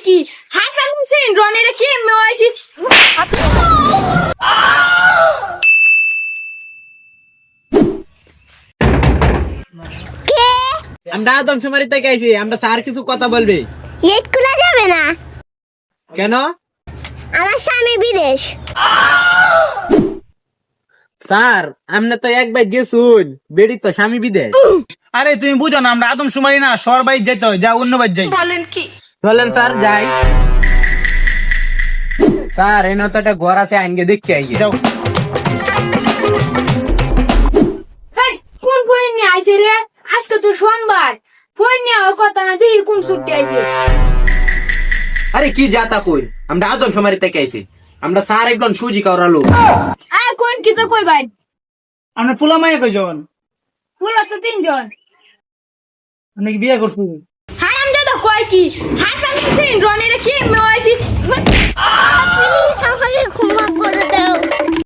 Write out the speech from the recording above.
কি হাসান হোসেন রনের কি মেওয়াইছি কে? আমরা আদমশুমারি থেকে আইছি, আমরা স্যার কিছু কথা বলবে। গেট খোলা যাবে না, কেন? আমার স্বামী বিদেশ। স্যার আমনে তো একবার গেছুন, বেড়ি তো স্বামী বিদেশ। আরে তুমি বুঝো না, আমরা আদমশুমারি না, শহর বাইর যেতে হয়, যা অন্য বাইর যাই। চলেন স্যার যাই। স্যার এনে তো একটা ঘর আছে, আইনকে দেখতে আইগে। যাও। এই, কোন ফোন নিয়ে আইছে রে? আজকে তো সোমবার, ফোন নিয়ে আর কথা না দেখি কোন ছুটি আইছে। আরে কি যাতা কই, আমরা আদমশুমারি থেকে আইছি। আমরা স্যার একজন সুজি কাউরালো। কোন কি তো কই ভাই, আমরা ফুলা মায়া কয়জন? হলো তো 3 জন। অনেক বিয়ে করছি। হারাম দাদা কয় কি